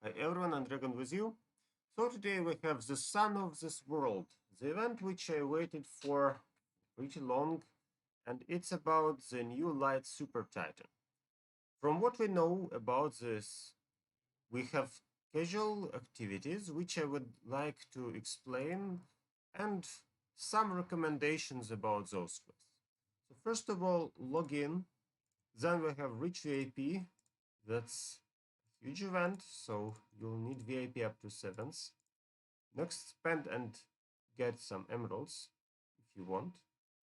Hi everyone, and Dragon with you. So today we have the Sun of this World, the event which I waited for pretty long, and it's about the new light super titan. From what we know about this, we have casual activities which I would like to explain and some recommendations about those quests. So first of all, log in. Then we have Rich VIP. That's a huge event, so you'll need VIP up to 7s. Next, spend and get some emeralds if you want.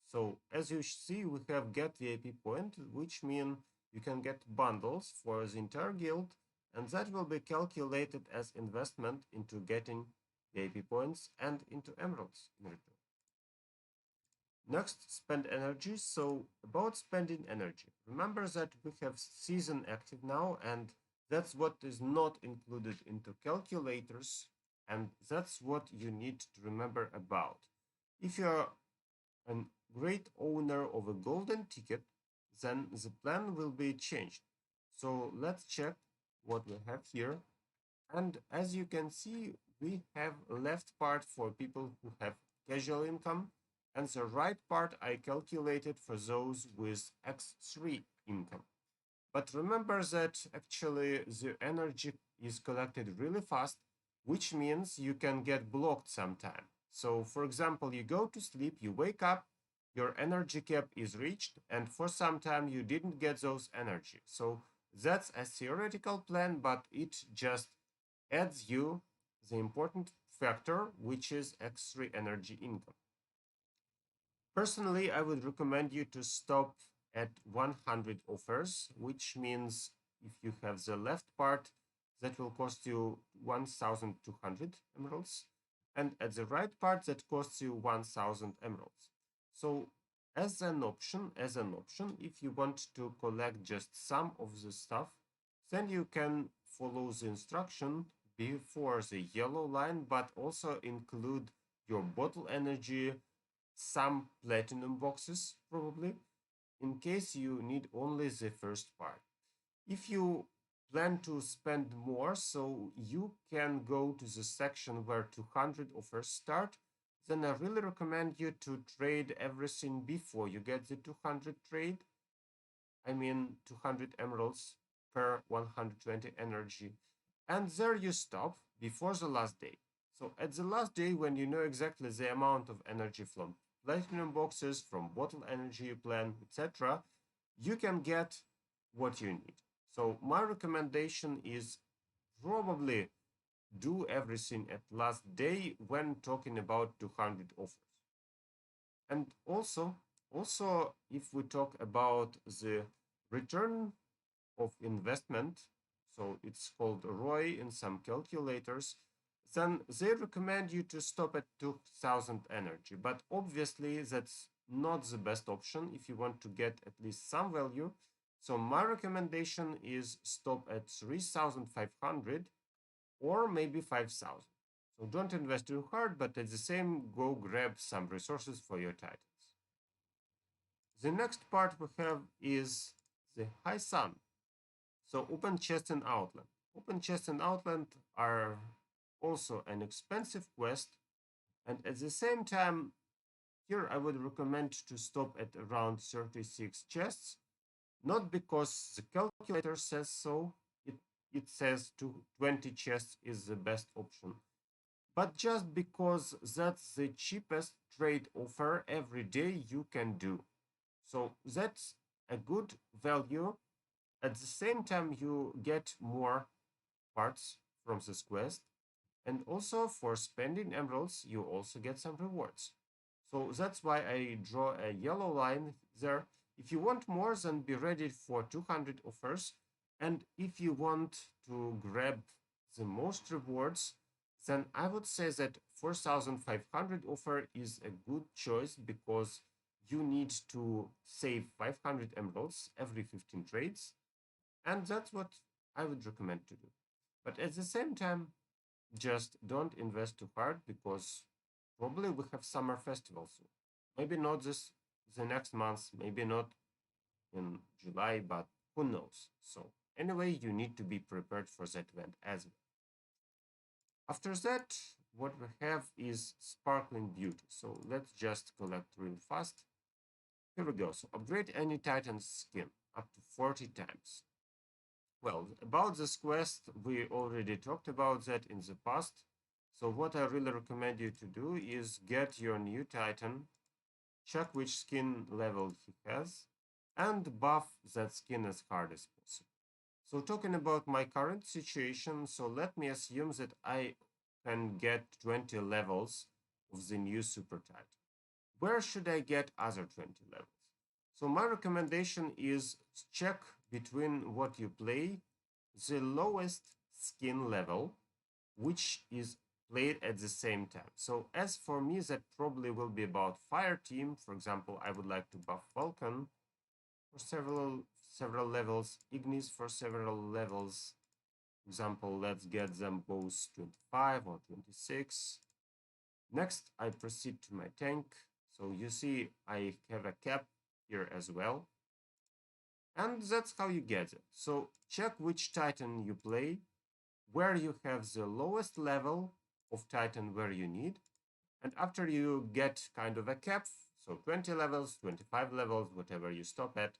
So as you see, we have get VIP point, which mean you can get bundles for the entire guild, and that will be calculated as investment into getting VIP points and into emeralds in return. Next, spend energy. So about spending energy, remember that we have season active now, and that's what is not included into calculators, and that's what you need to remember about. If you're a great owner of a golden ticket, then the plan will be changed. So let's check what we have here. And as you can see, we have left part for people who have casual income, and the right part I calculated for those with X3 income. But remember that actually the energy is collected really fast, which means you can get blocked sometime. So for example, you go to sleep, you wake up, your energy cap is reached, and for some time you didn't get those energy. So that's a theoretical plan, but it just adds you the important factor, which is X3 energy income. Personally, I would recommend you to stop at 100 offers, which means if you have the left part, that will cost you 1,200 emeralds, and at the right part, that costs you 1,000 emeralds. So as an option, if you want to collect just some of the stuff, then you can follow the instruction before the yellow line, but also include your bottle energy, some platinum boxes probably, in case you need only the first part. If you plan to spend more, so you can go to the section where 200 offers start, then I really recommend you to trade everything before you get the 200 trade. I mean 200 emeralds per 120 energy. And there you stop before the last day. So at the last day, when you know exactly the amount of energy from platinum boxes, from bottle energy plan, etc., you can get what you need. So my recommendation is probably do everything at last day when talking about 200 offers. And also if we talk about the return of investment, so it's called ROI in some calculators, then they recommend you to stop at 2000 energy. But obviously that's not the best option if you want to get at least some value. So my recommendation is stop at 3500 or maybe 5000. So don't invest too hard, but at the same, go grab some resources for your titles. The next part we have is the high sun. So open chest and outland. Open chest and outland are also an expensive quest, and at the same time, here I would recommend to stop at around 36 chests, not because the calculator says so, it says 20 chests is the best option, but just because that's the cheapest trade offer every day you can do. So that's a good value. At the same time, you get more parts from this quest, and also for spending emeralds, you also get some rewards. So that's why I draw a yellow line there. If you want more, then be ready for 200 offers. And if you want to grab the most rewards, then I would say that 4,500 offer is a good choice because you need to save 500 emeralds every 15 trades. And that's what I would recommend to do. But at the same time, just don't invest too hard because probably we have summer festival soon. Maybe not the next month, maybe not in July, but who knows. So anyway, you need to be prepared for that event as well. After that, what we have is Sparkling Beauty. So let's just collect real fast. Here we go. So upgrade any Titan's skin up to 40 times. Well, about this quest, we already talked about that in the past. So what I really recommend you to do is get your new Titan, check which skin level he has, and buff that skin as hard as possible. So talking about my current situation, so let me assume that I can get 20 levels of the new Super Titan. Where should I get other 20 levels? So my recommendation is check between what you play, the lowest skin level, which is played at the same time. So as for me, that probably will be about Fire Team. For example, I would like to buff Vulcan for several levels, Ignis for several levels. For example, let's get them both 25 or 26. Next, I proceed to my tank. So you see I have a cap here as well. And that's how you get it. So check which Titan you play, where you have the lowest level of Titan where you need. And after you get kind of a cap, so 20 levels, 25 levels, whatever you stop at,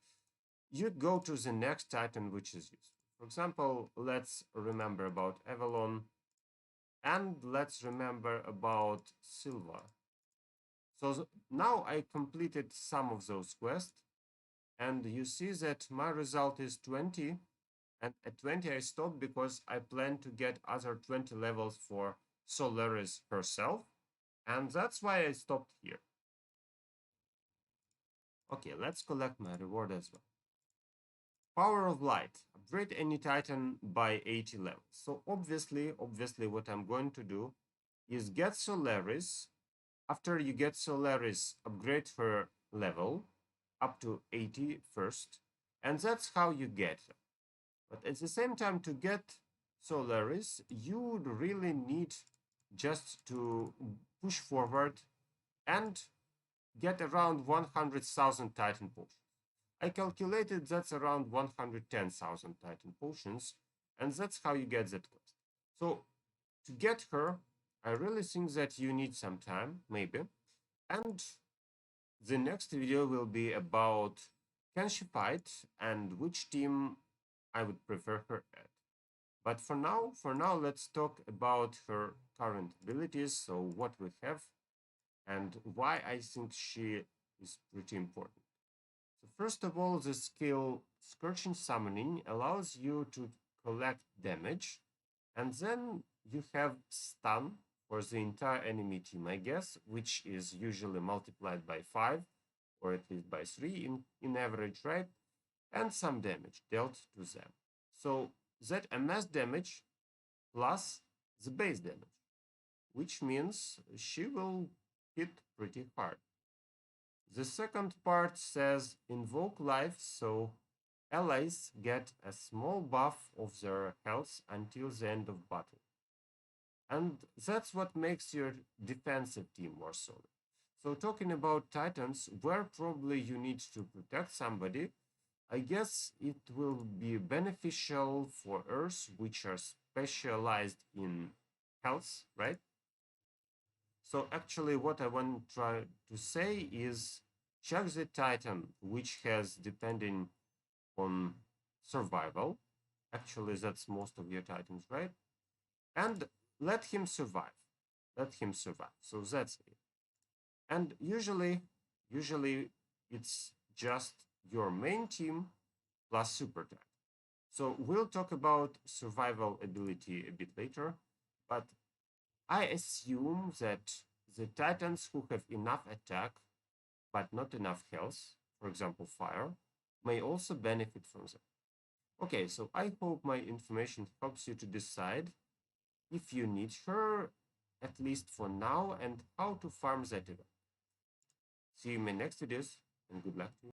you go to the next Titan which is useful. For example, let's remember about Avalon, and let's remember about Silva. So now I completed some of those quests, and you see that my result is 20, and at 20 I stopped because I plan to get other 20 levels for Solaris herself, and that's why I stopped here. Okay, let's collect my reward as well. Power of Light. Upgrade any Titan by 80 levels. So obviously what I'm going to do is get Solaris. After you get Solaris, upgrade her level up to 80 first. And that's how you get her. But at the same time, to get Solaris, you would really need just to push forward and get around 100,000 Titan potions. I calculated that's around 110,000 Titan potions, and that's how you get that quest. So to get her, I really think that you need some time, maybe. And the next video will be about can she fight and which team I would prefer her at. But for now, let's talk about her current abilities, so what we have, and why I think she is pretty important. So first of all, the skill Scorching Summoning allows you to collect damage, and then you have stun for the entire enemy team, I guess, which is usually multiplied by 5, or at least by 3 in average, right? And some damage dealt to them. So that amass damage plus the base damage, which means she will hit pretty hard. The second part says invoke life, so allies get a small buff of their health until the end of battle. And that's what makes your defensive team more solid. So talking about Titans, where probably you need to protect somebody, I guess it will be beneficial for Earth, which are specialized in health, right? So actually what I want to try to say is check the Titan, which has depending on survival. Actually, that's most of your Titans, right? And let him survive. Let him survive. So that's it. And usually it's just your main team plus Super Titan. So we'll talk about survival ability a bit later, but I assume that the Titans who have enough attack but not enough health, for example fire, may also benefit from that. Okay, so I hope my information helps you to decide if you need her, at least for now, and how to farm that event. See you in my next videos, and good luck to you.